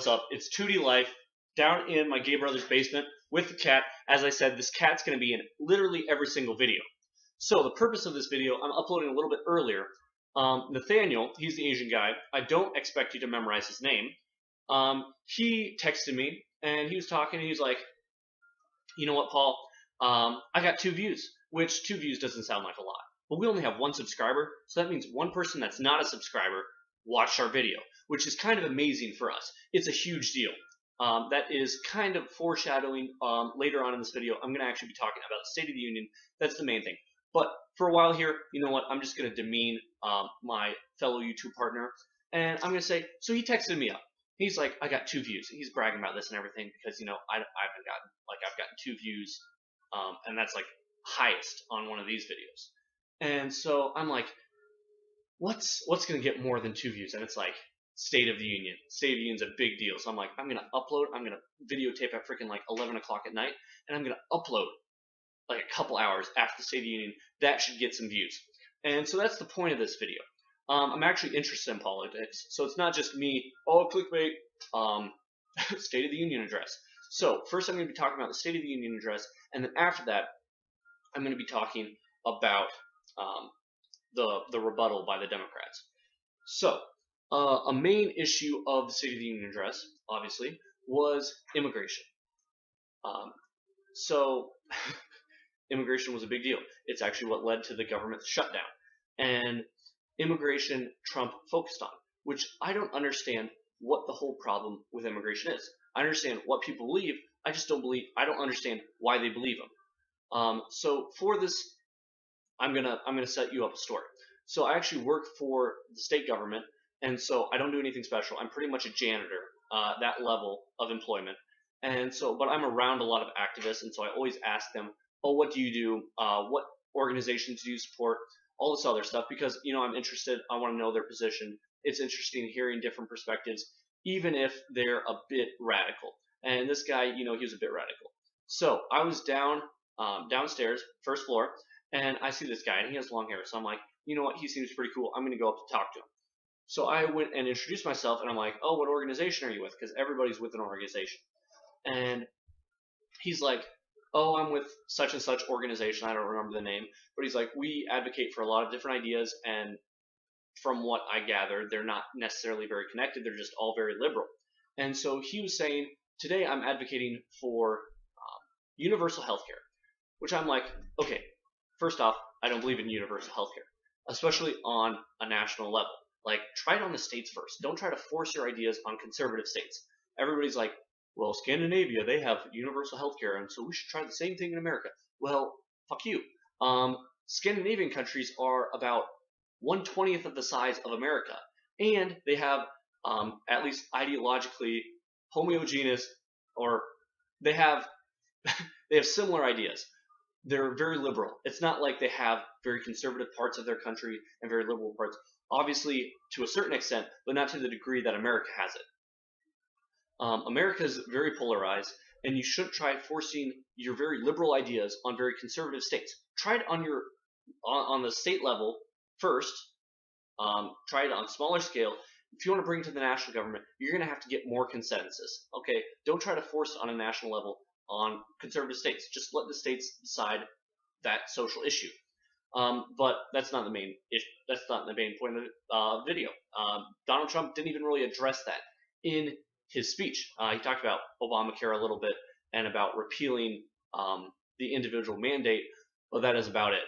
what's up? It's 2D Life down in my gay brother's basement with the cat. As I said, this cat's going to be in literally every single video. So the purpose of this video, I'm uploading a little bit earlier. Nathaniel, he's the Asian guy. I don't expect you to memorize his name. He texted me and he was talking and he was like, you know what, Paul? I got 2 views, which 2 views doesn't sound like a lot. But we only have 1 subscriber, so that means 1 person that's not a subscriber watched our video, which is kind of amazing for us. It's a huge deal. That is kind of foreshadowing later on in this video. I'm going to actually be talking about the State of the Union. That's the main thing. But for a while here, you know what? I'm just going to demean my fellow YouTube partner. And I'm going to say, so he texted me up. He's like, I got 2 views. He's bragging about this and everything because, you know, I've gotten 2 views. And that's like highest on one of these videos. And so I'm like, what's going to get more than 2 views? And it's like, State of the Union. State of the Union's a big deal. So I'm like, I'm going to upload, I'm going to videotape at freaking like 11 o'clock at night, and I'm going to upload like a couple hours after the State of the Union. That should get some views. And so that's the point of this video. I'm actually interested in politics, so it's not just me, oh, clickbait, State of the Union address. So first I'm going to be talking about the State of the Union address, and then after that, I'm going to be talking about the rebuttal by the Democrats. So, a main issue of the State of the Union address, obviously, was immigration. So, immigration was a big deal. It's actually what led to the government's shutdown. And immigration Trump focused on, which I don't understand what the whole problem with immigration is. I understand what people believe, I don't understand why they believe them. So for this, I'm gonna set you up a story. So I actually work for the state government, and so I don't do anything special. I'm pretty much a janitor, that level of employment. And so, but I'm around a lot of activists, and so I always ask them, oh, what do you do? What organizations do you support? All this other stuff, because, you know, I'm interested. I want to know their position. It's interesting hearing different perspectives, even if they're a bit radical. And this guy, you know, he was a bit radical. So I was downstairs, first floor, and I see this guy, and he has long hair. So I'm like, you know what? He seems pretty cool. I'm going to go up to talk to him. So I went and introduced myself, and I'm like, oh, what organization are you with? Because everybody's with an organization. And he's like, oh, I'm with such and such organization. I don't remember the name. But he's like, we advocate for a lot of different ideas, and from what I gather, they're not necessarily very connected. They're just all very liberal. And so he was saying, today I'm advocating for universal healthcare, which I'm like, okay, first off, I don't believe in universal healthcare, especially on a national level. Like, try it on the states first. Don't try to force your ideas on conservative states. Everybody's like, well, Scandinavia, they have universal healthcare, and so we should try the same thing in America. Well, fuck you. Scandinavian countries are about 1/20th of the size of America, and they have, at least ideologically, homogeneous, or they have similar ideas. They're very liberal. It's not like they have very conservative parts of their country and very liberal parts. Obviously, to a certain extent, but not to the degree that America has it. America is very polarized, and you shouldn't try forcing your very liberal ideas on very conservative states. Try it on the state level first. Try it on smaller scale. If you want to bring it to the national government, you're going to have to get more consensus. Okay, don't try to force it on a national level on conservative states. Just let the states decide that social issue. But that's not the main issue. That's not the main point of the video. Donald Trump didn't even really address that in his speech. He talked about Obamacare a little bit and about repealing the individual mandate, but that is about it.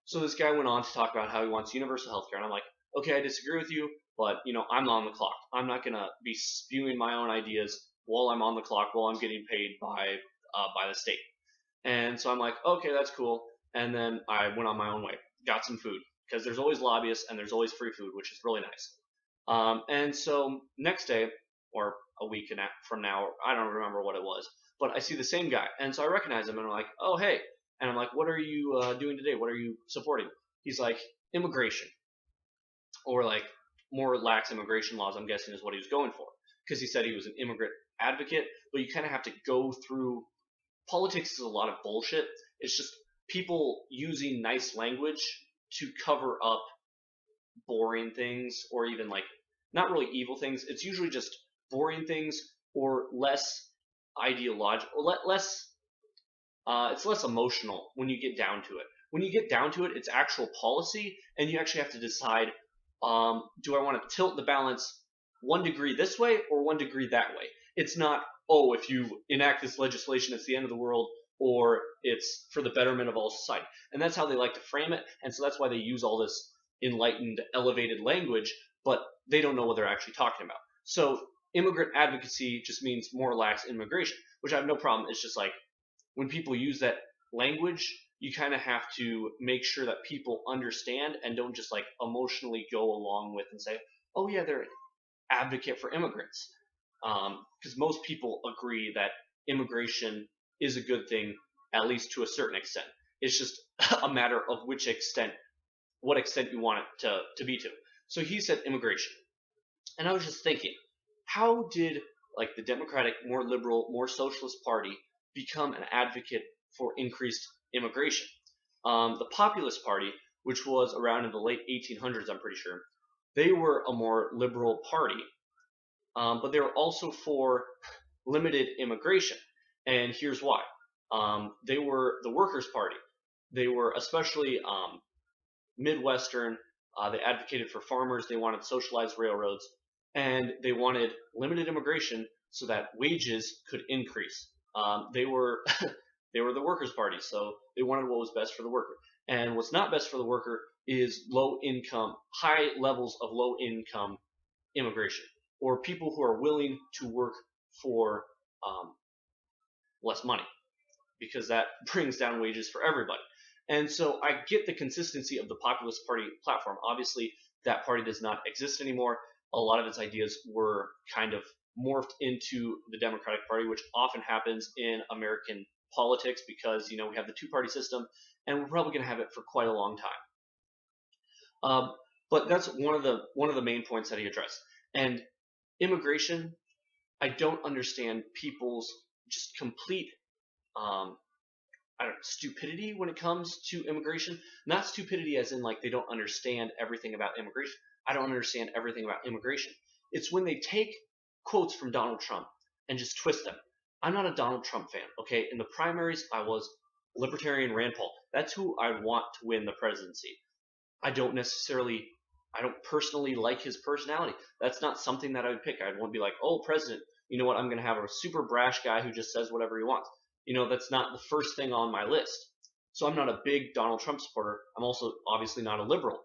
So this guy went on to talk about how he wants universal healthcare, and I'm like, okay, I disagree with you, but, you know, I'm on the clock. I'm not gonna be spewing my own ideas while I'm on the clock, while I'm getting paid by the state. And so I'm like, okay, that's cool. And then I went on my own way, got some food, because there's always lobbyists and there's always free food, which is really nice. And so next day, or a week from now, I don't remember what it was, but I see the same guy, and so I recognize him, and I'm like, oh, hey. And I'm like, what are you doing today? What are you supporting? He's like, immigration, or like more lax immigration laws, I'm guessing is what he was going for, because he said he was an immigrant advocate, but you kind of have to go through, politics is a lot of bullshit. It's just people using nice language to cover up boring things, or even like, not really evil things. It's usually just boring things or less ideological, it's less emotional when you get down to it. When you get down to it, it's actual policy, and you actually have to decide, do I want to tilt the balance 1 degree this way or 1 degree that way? It's not, oh, if you enact this legislation, it's the end of the world, or it's for the betterment of all society. And that's how they like to frame it, and so that's why they use all this enlightened, elevated language, but they don't know what they're actually talking about. So immigrant advocacy just means more lax immigration, which I have no problem. It's just like, when people use that language, you kind of have to make sure that people understand and don't just like emotionally go along with and say, oh yeah, they're an advocate for immigrants. Because most people agree that immigration is a good thing, at least to a certain extent. It's just a matter of what extent you want it to be to. So he said immigration. And I was just thinking, how did like the Democratic, more liberal, more socialist party become an advocate for increased immigration? The Populist Party, which was around in the late 1800s, I'm pretty sure, they were a more liberal party, but they were also for limited immigration. And here's why. They were the Workers' Party. They were especially Midwestern. They advocated for farmers. They wanted socialized railroads, and they wanted limited immigration so that wages could increase. They were they were the Workers' Party, so they wanted what was best for the worker. And what's not best for the worker is high levels of low income immigration, or people who are willing to work for less money, because that brings down wages for everybody. And so I get the consistency of the Populist Party platform. Obviously, that party does not exist anymore. A lot of its ideas were kind of morphed into the Democratic Party, which often happens in American politics because, we have the two-party system, and we're probably going to have it for quite a long time. But that's one of the main points that he addressed. And immigration, I don't understand people's just complete stupidity when it comes to immigration. Not stupidity as in like they don't understand everything about immigration. I don't understand everything about immigration. It's when they take quotes from Donald Trump and just twist them. I'm not a Donald Trump fan, okay? In the primaries, I was libertarian Rand Paul. That's who I want to win the presidency. I don't personally like his personality. That's not something that I would pick. I'd want to be like, oh, president, you know what? I'm going to have a super brash guy who just says whatever he wants. That's not the first thing on my list. So I'm not a big Donald Trump supporter. I'm also obviously not a liberal.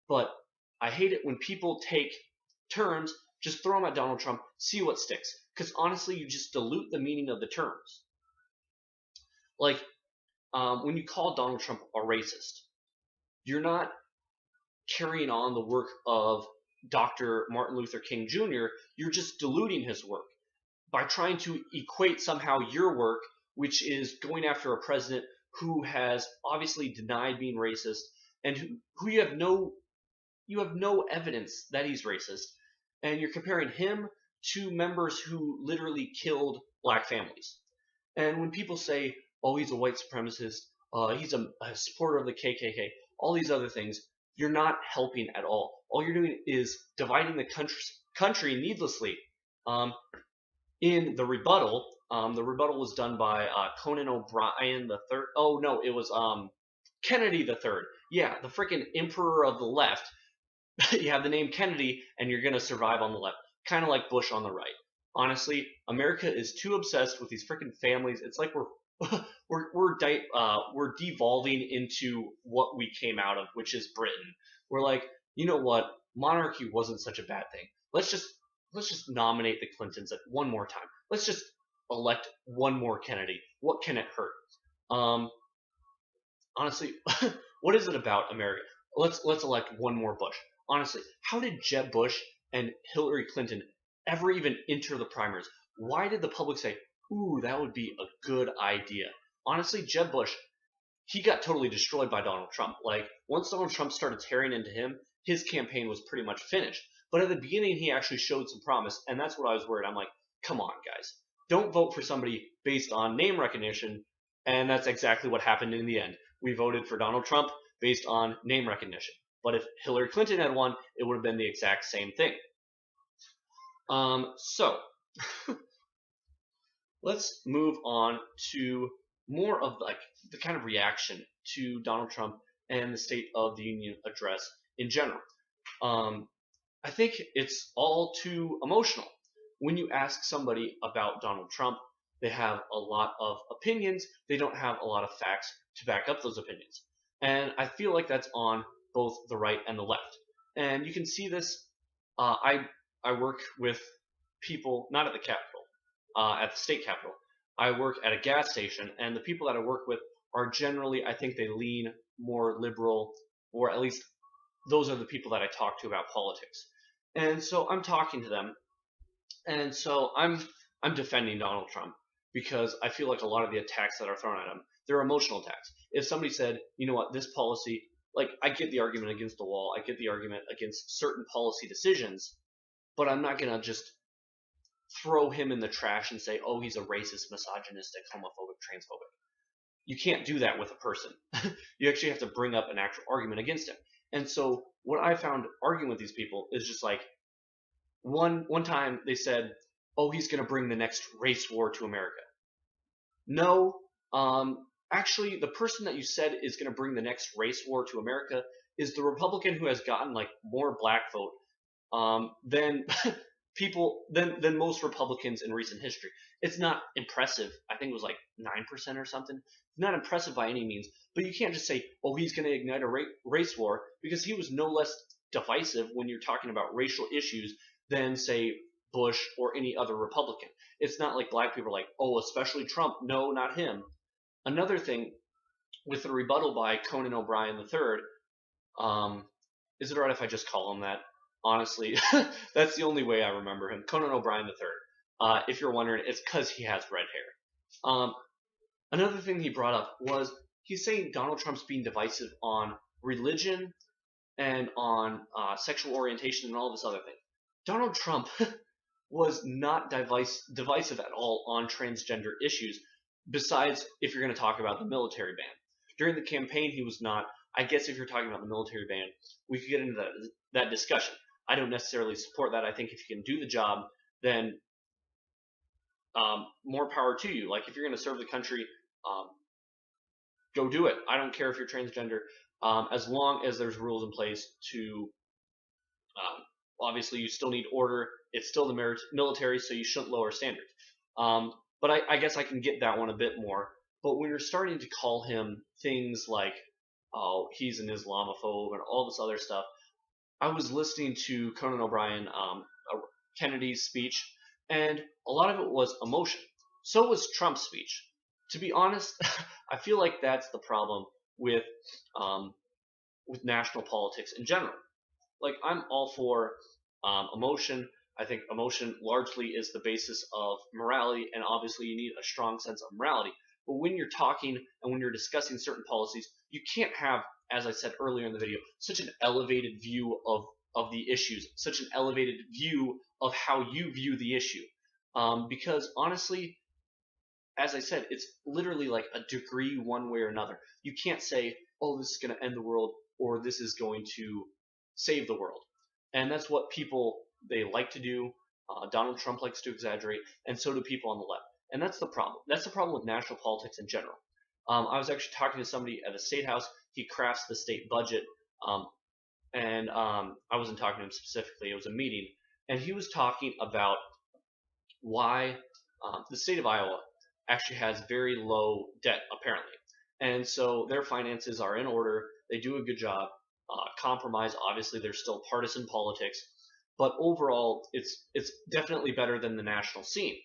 But I hate it when people take terms, just throw them at Donald Trump, see what sticks. Because honestly, you just dilute the meaning of the terms. Like, when you call Donald Trump a racist, you're not carrying on the work of Dr. Martin Luther King Jr., you're just diluting his work by trying to equate somehow your work, which is going after a president who has obviously denied being racist and who you have no evidence that he's racist, and you're comparing him to members who literally killed black families. And when people say, oh, he's a white supremacist, he's a supporter of the KKK, all these other things, you're not helping at all. All you're doing is dividing the country needlessly. In the rebuttal was done by Conan O'Brien the third. Oh no, it was Kennedy the third. Yeah, the freaking emperor of the left. You have the name Kennedy, and you're gonna survive on the left. Kind of like Bush on the right. Honestly, America is too obsessed with these freaking families. It's like we're devolving into what we came out of, which is Britain. We're like, you know what? Monarchy wasn't such a bad thing. Let's just nominate the Clintons at one more time. Let's just elect one more Kennedy. What can it hurt? Honestly, what is it about America? Let's elect one more Bush. Honestly, how did Jeb Bush and Hillary Clinton ever even enter the primaries? Why did the public say, ooh, that would be a good idea? Honestly, Jeb Bush, he got totally destroyed by Donald Trump. Like, once Donald Trump started tearing into him, his campaign was pretty much finished. But at the beginning, he actually showed some promise, and that's what I was worried. I'm like, come on, guys. Don't vote for somebody based on name recognition, and that's exactly what happened in the end. We voted for Donald Trump based on name recognition. But if Hillary Clinton had won, it would have been the exact same thing. So, let's move on to more of like the kind of reaction to Donald Trump and the State of the Union address in general. Um, I think it's all too emotional. When you ask somebody about Donald Trump, they have a lot of opinions. They don't have a lot of facts to back up those opinions. And I feel like that's on both the right and the left. And you can see this. I work with people not at the Capitol, at the state capitol. I work at a gas station, and the people that I work with are generally, I think, they lean more liberal, or at least those are the people that I talk to about politics. And so I'm talking to them, and so I'm defending Donald Trump because I feel like a lot of the attacks that are thrown at him, they're emotional attacks. If somebody said, you know what, this policy, like I get the argument against the wall, I get the argument against certain policy decisions, but I'm not gonna just throw him in the trash and say, oh, he's a racist, misogynistic, homophobic, transphobic. You can't do that with a person. You actually have to bring up an actual argument against him. And so what I found arguing with these people is just like one time they said, "Oh, he's going to bring the next race war to America." No, actually, the person that you said is going to bring the next race war to America is the Republican who has gotten like more black vote than than most Republicans in recent history. It's not impressive. I think it was like 9% or something. It's not impressive by any means. But you can't just say, "Oh, he's going to ignite a race war," because he was no less divisive when you're talking about racial issues than say Bush or any other Republican. It's not like black people are like, "Oh, especially Trump." No, not him. Another thing with the rebuttal by Conan O'Brien III, is it alright if I just call him that? Honestly, that's the only way I remember him. Conan O'Brien III. If you're wondering, it's because he has red hair. Another thing he brought up was he's saying Donald Trump's being divisive on religion and on sexual orientation and all this other thing. Donald Trump was not divisive at all on transgender issues, besides if you're going to talk about the military ban. During the campaign, he was not. I guess if you're talking about the military ban, we could get into that discussion. I don't necessarily support that. I think if you can do the job, then more power to you. Like if you're going to serve the country, go do it. I don't care if you're transgender, as long as there's rules in place to. Obviously, you still need order. It's still the military, so you shouldn't lower standards. But I guess I can get that one a bit more. But when you're starting to call him things like, "Oh, he's an Islamophobe" and all this other stuff, I was listening to Conan O'Brien, Kennedy's speech, and a lot of it was emotion. So was Trump's speech. To be honest, I feel like that's the problem with national politics in general. Like I'm all for emotion. I think emotion largely is the basis of morality, and obviously you need a strong sense of morality. But when you're talking and when you're discussing certain policies, you can't have, as I said earlier in the video, such an elevated view of the issues, such an elevated view of how you view the issue. Because honestly, as I said, it's literally like a degree one way or another. You can't say, "Oh, this is going to end the world," or "this is going to save the world." And that's what people, they like to do. Donald Trump likes to exaggerate, and so do people on the left. And that's the problem. That's the problem with national politics in general. I was actually talking to somebody at the State House. He crafts the state budget, and I wasn't talking to him specifically. It was a meeting, and he was talking about why the state of Iowa actually has very low debt, apparently. And so their finances are in order. They do a good job. Compromise, obviously, there's still partisan politics, but overall, it's definitely better than the national scene.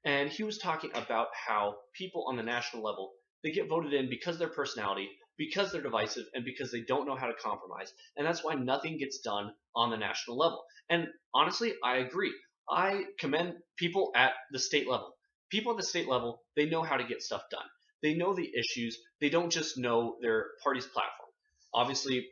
And he was talking about how people on the national level, they get voted in because of their personality, because they're divisive, and because they don't know how to compromise. And that's why nothing gets done on the national level. And honestly, I agree. I commend people at the state level. People at the state level, they know how to get stuff done. They know the issues. They don't just know their party's platform. Obviously,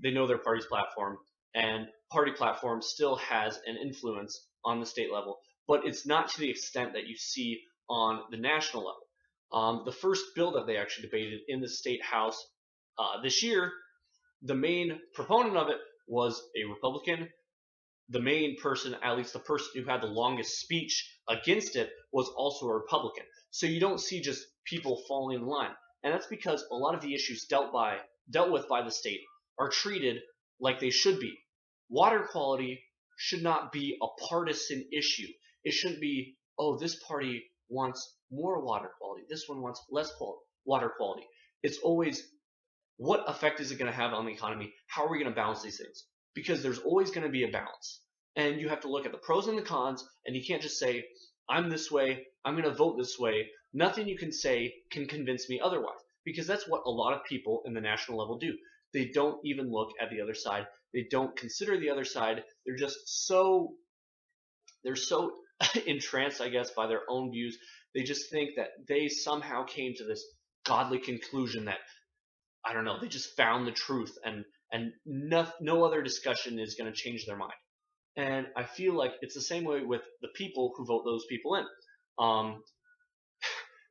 they know their party's platform, and party platform still has an influence on the state level, but it's not to the extent that you see on the national level. The first bill that they actually debated in the state house this year, the main proponent of it was a Republican. the main person, at least the person who had the longest speech against it, was also a Republican. So you don't see just people falling in line. And that's because a lot of the issues dealt with by the state are treated like they should be. Water quality should not be a partisan issue. It shouldn't be, oh, this party wants more water quality, this one wants less water quality. It's always, what effect is it going to have on the economy? How are we going to balance these things? Because there's always going to be a balance. And you have to look at the pros and the cons, and you can't just say, I'm this way, I'm going to vote this way. Nothing you can say can convince me otherwise. Because that's what a lot of people in the national level do. They don't even look at the other side. They don't consider the other side. They're just so entranced, I guess, by their own views. They just think that they somehow came to this godly conclusion that, I don't know, they just found the truth, and no other discussion is going to change their mind. And I feel like it's the same way with the people who vote those people in.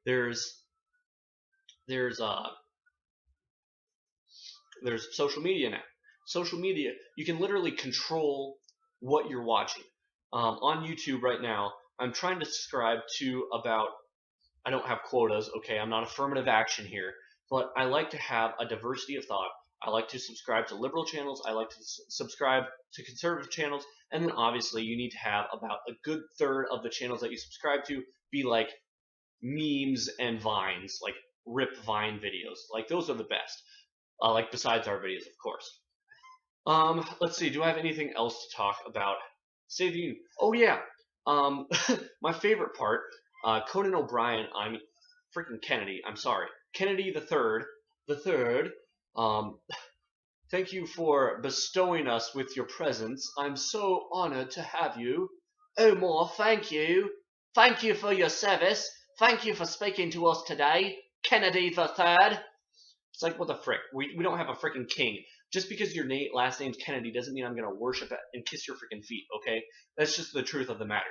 There's social media now. Social media, you can literally control what you're watching. On YouTube right now, I'm trying to subscribe to about, I don't have quotas, okay, I'm not affirmative action here, but I like to have a diversity of thought. I like to subscribe to liberal channels, I like to subscribe to conservative channels, and then obviously you need to have about a good third of the channels that you subscribe to be like memes and vines, like rip Vine videos. Like those are the best. Like besides our videos, of course. Let's see, do I have anything else to talk about? State of the Union. Oh yeah. My favorite part, Conan O'Brien, freaking Kennedy, I'm sorry. Kennedy the third, thank you for bestowing us with your presence. I'm so honored to have you. Omar, thank you. Thank you for your service. Thank you for speaking to us today, Kennedy the third. It's like, what the frick? We don't have a freaking king. Just because your last name's Kennedy doesn't mean I'm going to worship it and kiss your freaking feet, okay? That's just the truth of the matter.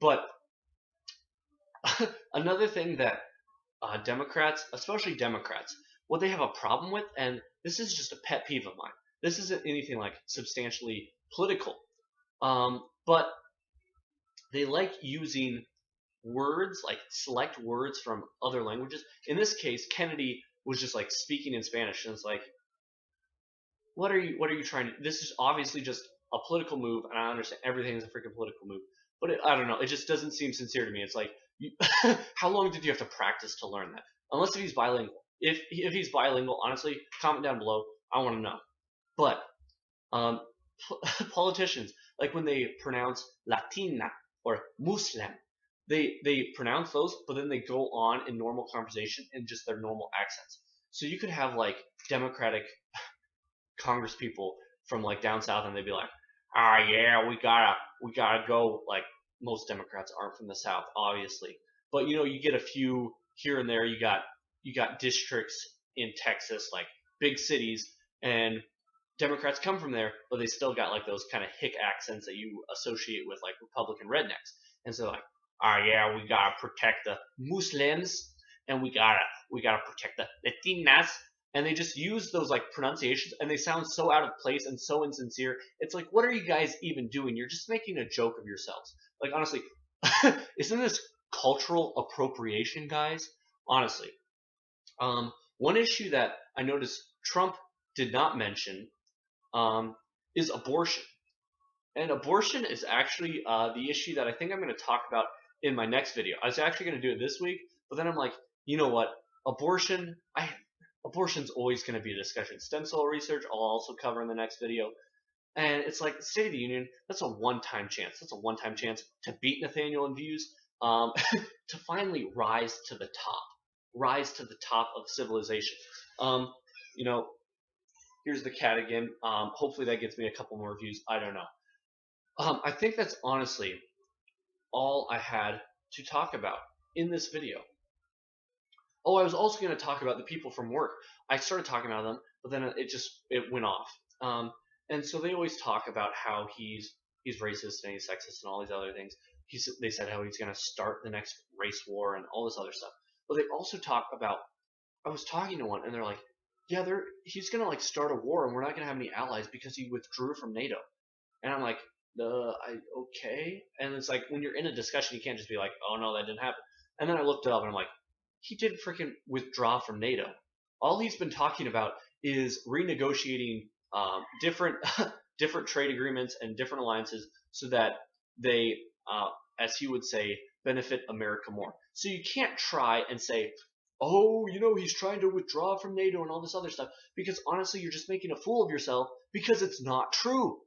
But another thing that Democrats, especially Democrats, what they have a problem with, and this is just a pet peeve of mine, this isn't anything like substantially political, but they like using words, like select words from other languages. In this case, Kennedy was just like speaking in Spanish, and it's like, what are you trying to, this is obviously just a political move, and I understand everything is a freaking political move, but I don't know, it just doesn't seem sincere to me. It's like, how long did you have to practice to learn that? Unless if he's bilingual. If he's bilingual, honestly, comment down below. I want to know. But politicians, like when they pronounce Latina or Muslim, they pronounce those, but then they go on in normal conversation in just their normal accents. So you could have like Democratic Congress people from like down south, and they'd be like, yeah, we gotta go. Like, most Democrats aren't from the South, obviously, but you know, you get a few here and there. You got districts in Texas, like big cities, and Democrats come from there, but they still got like those kind of hick accents that you associate with like Republican rednecks. And so like, yeah, we gotta protect the Muslims, and we gotta protect the Latinas. And they just use those like pronunciations, and they sound so out of place and so insincere. It's like, what are you guys even doing? You're just making a joke of yourselves. Like, honestly, isn't this cultural appropriation, guys? Honestly. One issue that I noticed Trump did not mention is abortion. And abortion is actually the issue that I think I'm going to talk about in my next video. I was actually going to do it this week, but then I'm like, you know what? Abortion's always going to be a discussion. Stem cell research I'll also cover in the next video. And it's like the State of the Union, that's a one-time chance. That's a one-time chance to beat Nathaniel in views, to finally rise to the top of civilization. You know, here's the cat again. Hopefully that gets me a couple more views. I don't know. I think that's honestly all I had to talk about in this video. Oh, I was also going to talk about the people from work. I started talking about them, but then it went off. And so they always talk about how he's racist and he's sexist and all these other things. They said how he's going to start the next race war and all this other stuff. But they also talk about, I was talking to one, and they're like, yeah, he's going to like start a war, and we're not going to have any allies because he withdrew from NATO. And I'm like, okay. And it's like when you're in a discussion, you can't just be like, oh no, that didn't happen. And then I looked it up and I'm like, he didn't freaking withdraw from NATO. All he's been talking about is renegotiating different different trade agreements and different alliances so that they, as he would say, benefit America more. So you can't try and say, oh, he's trying to withdraw from NATO and all this other stuff, because honestly, you're just making a fool of yourself because it's not true.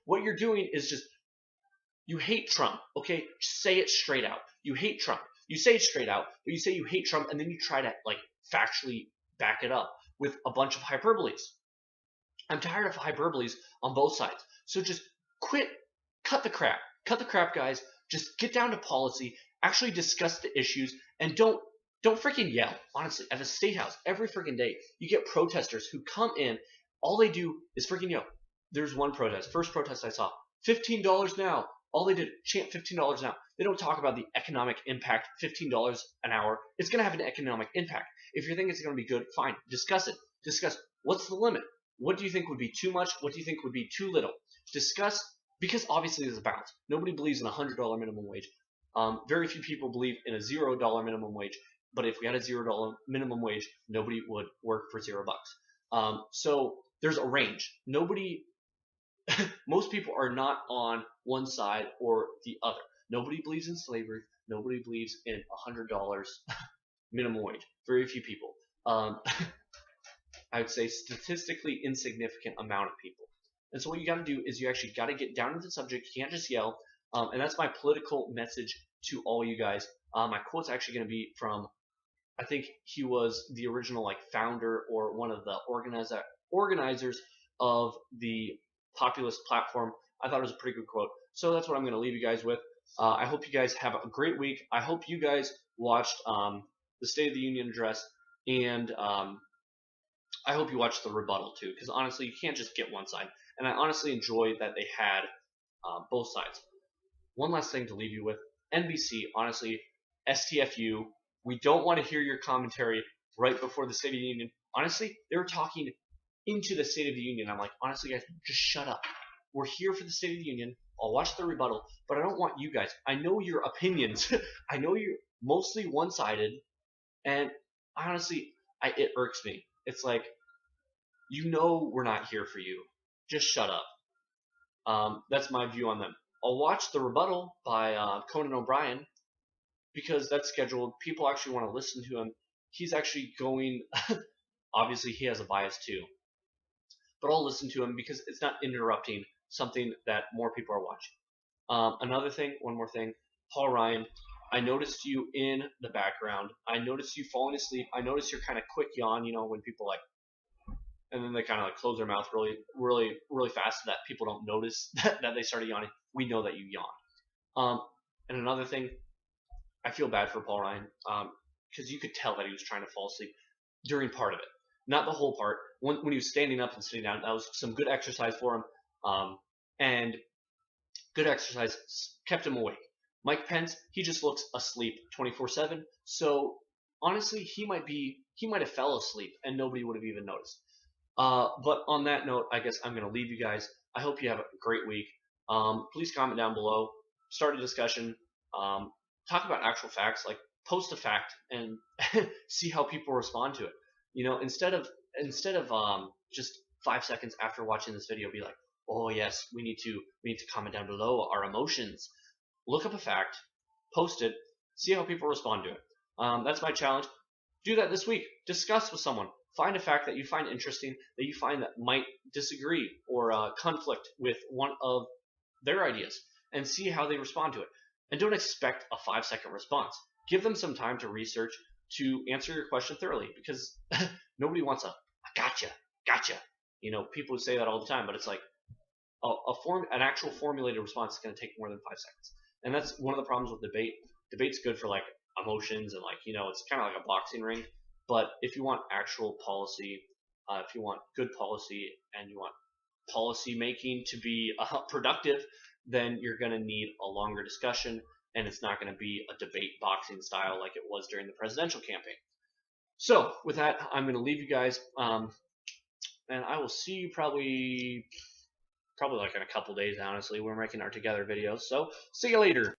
What you're doing is just, you hate Trump, okay? Just say it straight out. You hate Trump. You say it straight out, but you say you hate Trump, and then you try to like factually back it up with a bunch of hyperboles. I'm tired of hyperboles on both sides. So just quit, cut the crap. Cut the crap, guys. Just get down to policy, actually discuss the issues, and don't freaking yell. Honestly, at the State House, every freaking day, you get protesters who come in, all they do is freaking yell. There's one protest, first protest I saw, $15 now. All they did, chant $15 now. They don't talk about the economic impact. $15 an hour, it's going to have an economic impact. If you think it's going to be good, fine. Discuss it. Discuss what's the limit. What do you think would be too much? What do you think would be too little? Discuss, because obviously there's a balance. Nobody believes in a $100 minimum wage. Very few people believe in a $0 minimum wage. But if we had a $0 minimum wage, nobody would work for $0. So there's a range. Most people are not on one side or the other. Nobody believes in slavery. Nobody believes in $100 minimum wage. Very few people. I would say statistically insignificant amount of people. And so what you got to do is you actually got to get down to the subject. You can't just yell. And that's my political message to all you guys. My quote's actually going to be from, I think he was the original like founder or one of the organizers of the populist platform. I thought it was a pretty good quote. So that's what I'm going to leave you guys with. I hope you guys have a great week. I hope you guys watched the State of the Union address, and I hope you watched the rebuttal too, because honestly, you can't just get one side. And I honestly enjoy that they had both sides. One last thing to leave you with. NBC, honestly, STFU, we don't want to hear your commentary right before the State of the Union. Honestly, they were talking into the State of the Union. I'm like, honestly, guys, just shut up. We're here for the State of the Union. I'll watch the rebuttal, but I don't want you guys. I know your opinions. I know you're mostly one-sided, and honestly, it irks me. It's like, we're not here for you. Just shut up. That's my view on them. I'll watch the rebuttal by Conan O'Brien, because that's scheduled. People actually want to listen to him. He's actually going, obviously he has a bias too, but I'll listen to him because it's not interrupting something that more people are watching. One more thing, Paul Ryan, I noticed you in the background. I noticed you falling asleep. I noticed your kind of quick yawn, when people like, and then they kind of like close their mouth really, really, really fast so that people don't notice that they started yawning. We know that you yawn. And another thing, I feel bad for Paul Ryan, because you could tell that he was trying to fall asleep during part of it. Not the whole part. When he was standing up and sitting down, that was some good exercise for him. And good exercise kept him awake. Mike Pence, he just looks asleep 24/7. So honestly, he might have fell asleep and nobody would have even noticed. But on that note, I guess I'm going to leave you guys. I hope you have a great week. Please comment down below. Start a discussion. Talk about actual facts. Like, post a fact and see how people respond to it. Instead of just 5 seconds after watching this video, be like, oh yes, we need to comment down below our emotions. Look up a fact, post it, see how people respond to it. That's my challenge. Do that this week. Discuss with someone. Find a fact that you find interesting, that you find that might disagree or conflict with one of their ideas, and see how they respond to it. And don't expect a 5-second response. Give them some time to research, to answer your question thoroughly, because nobody wants a gotcha. People say that all the time, but it's like an actual formulated response is going to take more than 5 seconds. And that's one of the problems with debate. Debate's good for like emotions and it's kind of like a boxing ring. But if you want actual policy, if you want good policy, and you want policy making to be productive, then you're going to need a longer discussion, and it's not going to be a debate boxing style like it was during the presidential campaign. So with that, I'm going to leave you guys, and I will see you probably probably like in a couple days, honestly. We're making our together videos. So see you later.